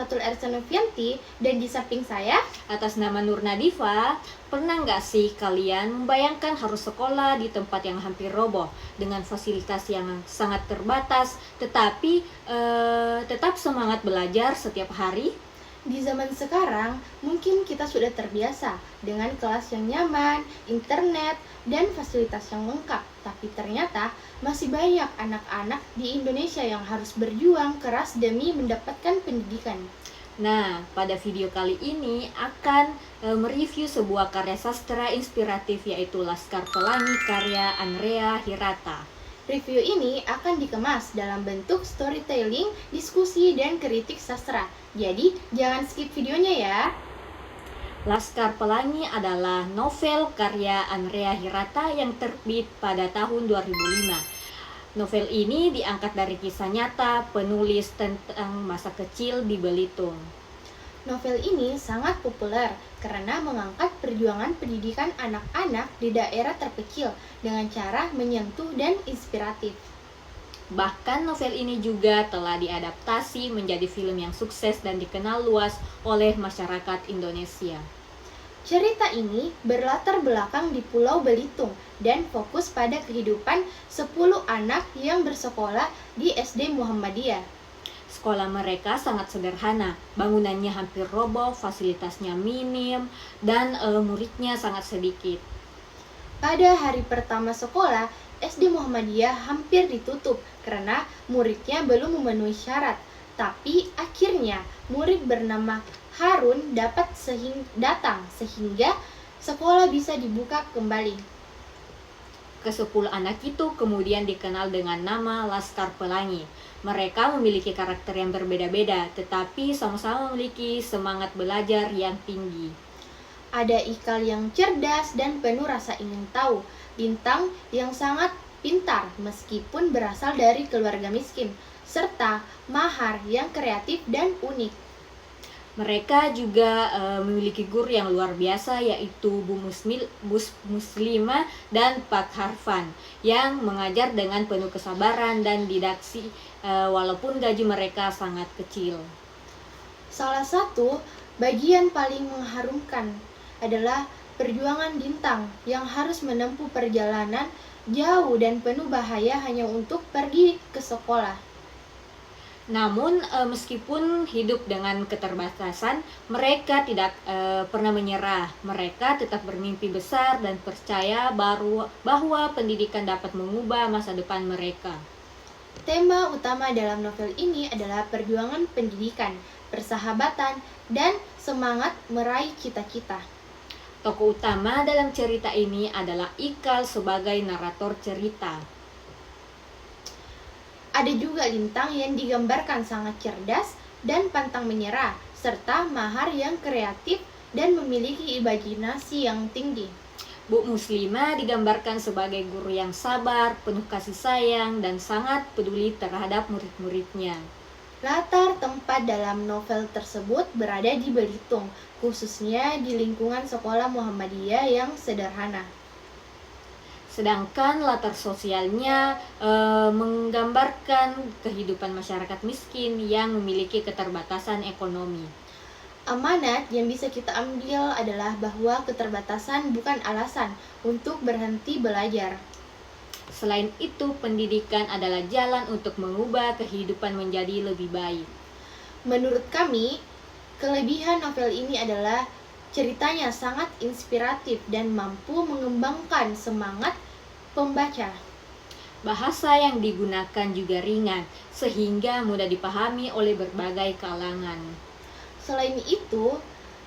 Fatul Ersa Novianti, dan di samping saya, Atas nama Nur Nadifa, pernah nggak sih kalian membayangkan harus sekolah di tempat yang hampir roboh dengan fasilitas yang sangat terbatas, tetapi tetap semangat belajar setiap hari? di zaman sekarang mungkin kita sudah terbiasa dengan kelas yang nyaman, internet, dan fasilitas yang lengkap. Tapi ternyata masih banyak anak-anak di Indonesia yang harus berjuang keras demi mendapatkan pendidikan. Nah, pada video kali ini akan mereview sebuah karya sastra inspiratif yaitu Laskar Pelangi karya Andrea Hirata. Review ini akan dikemas dalam bentuk storytelling, diskusi, dan kritik sastra. Jadi, jangan skip videonya ya. Laskar Pelangi adalah novel karya Andrea Hirata yang terbit pada tahun 2005. Novel ini diangkat dari kisah nyata penulis tentang masa kecil di Belitung. Novel ini sangat populer karena mengangkat perjuangan pendidikan anak-anak di daerah terpencil dengan cara menyentuh dan inspiratif. Bahkan novel ini juga telah diadaptasi menjadi film yang sukses dan dikenal luas oleh masyarakat Indonesia. Cerita ini berlatar belakang di Pulau Belitung dan fokus pada kehidupan 10 anak yang bersekolah di SD Muhammadiyah. Sekolah mereka sangat sederhana, bangunannya hampir roboh, fasilitasnya minim, dan muridnya sangat sedikit. Pada hari pertama sekolah, SD Muhammadiyah hampir ditutup karena muridnya belum memenuhi syarat. Tapi akhirnya murid bernama Harun dapat datang sehingga sekolah bisa dibuka kembali. Ke-10 anak itu kemudian dikenal dengan nama Laskar Pelangi. Mereka memiliki karakter yang berbeda-beda, tetapi sama-sama memiliki semangat belajar yang tinggi. Ada Ikal yang cerdas dan penuh rasa ingin tahu, Bintang yang sangat pintar meskipun berasal dari keluarga miskin, serta Mahar yang kreatif dan unik. Mereka juga memiliki guru yang luar biasa yaitu Bu Muslimah dan Pak Harfan yang mengajar dengan penuh kesabaran dan didaksi walaupun gaji mereka sangat kecil. Salah satu bagian paling mengharumkan adalah perjuangan Bintang yang harus menempuh perjalanan jauh dan penuh bahaya hanya untuk pergi ke sekolah. Namun meskipun hidup dengan keterbatasan, mereka tidak pernah menyerah. Mereka tetap bermimpi besar dan percaya bahwa pendidikan dapat mengubah masa depan mereka. Tema utama dalam novel ini adalah perjuangan pendidikan, persahabatan, dan semangat meraih cita-cita. Tokoh utama dalam cerita ini adalah Ikal sebagai narator cerita. Ada juga Lintang yang digambarkan sangat cerdas dan pantang menyerah, serta Mahar yang kreatif dan memiliki imajinasi yang tinggi. Bu Muslimah digambarkan sebagai guru yang sabar, penuh kasih sayang, dan sangat peduli terhadap murid-muridnya. Latar tempat dalam novel tersebut berada di Belitung, khususnya di lingkungan sekolah Muhammadiyah yang sederhana. Sedangkan latar sosialnya menggambarkan kehidupan masyarakat miskin yang memiliki keterbatasan ekonomi. Amanat yang bisa kita ambil adalah bahwa keterbatasan bukan alasan untuk berhenti belajar. Selain itu, pendidikan adalah jalan untuk mengubah kehidupan menjadi lebih baik. Menurut kami, kelebihan novel ini adalah ceritanya sangat inspiratif dan mampu mengembangkan semangat pembaca. Bahasa yang digunakan juga ringan, sehingga mudah dipahami oleh berbagai kalangan. Selain itu,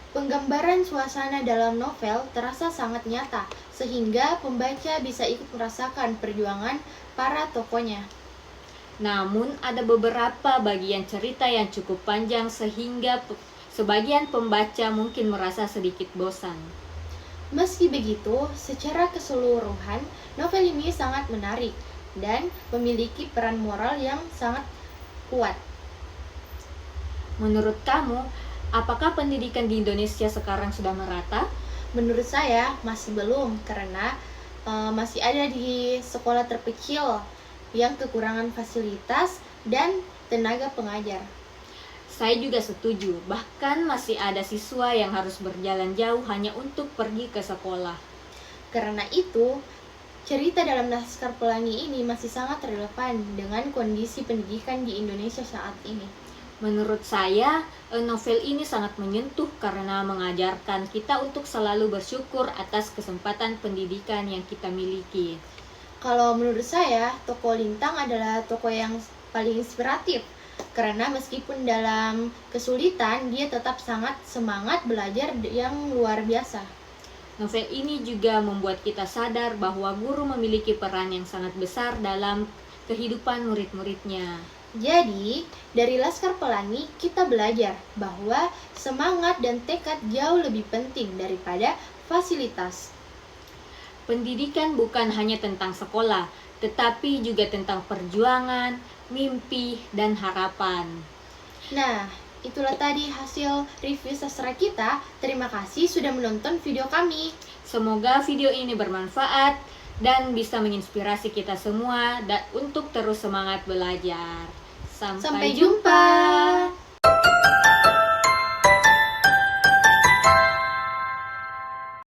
penggambaran suasana dalam novel terasa sangat nyata, sehingga pembaca bisa ikut merasakan perjuangan para tokohnya. Namun, ada beberapa bagian cerita yang cukup panjang sehingga sebagian pembaca mungkin merasa sedikit bosan. Meski begitu, secara keseluruhan, novel ini sangat menarik dan memiliki peran moral yang sangat kuat. Menurut kamu, apakah pendidikan di Indonesia sekarang sudah merata? Menurut saya masih belum, karena masih ada di sekolah terpencil yang kekurangan fasilitas dan tenaga pengajar. Saya juga setuju, bahkan masih ada siswa yang harus berjalan jauh hanya untuk pergi ke sekolah. Karena itu, cerita dalam Laskar Pelangi ini masih sangat relevan dengan kondisi pendidikan di Indonesia saat ini. Menurut saya, novel ini sangat menyentuh karena mengajarkan kita untuk selalu bersyukur atas kesempatan pendidikan yang kita miliki. Kalau menurut saya, tokoh Lintang adalah tokoh yang paling inspiratif. Karena meskipun dalam kesulitan, dia tetap sangat semangat belajar yang luar biasa. Novel ini juga membuat kita sadar bahwa guru memiliki peran yang sangat besar dalam kehidupan murid-muridnya. Jadi, dari Laskar Pelangi kita belajar bahwa semangat dan tekad jauh lebih penting daripada fasilitas. Pendidikan bukan hanya tentang sekolah, tetapi juga tentang perjuangan, mimpi, dan harapan. Nah, itulah tadi hasil review sastra kita. Terima kasih sudah menonton video kami. Semoga video ini bermanfaat dan bisa menginspirasi kita semua untuk terus semangat belajar. Sampai jumpa.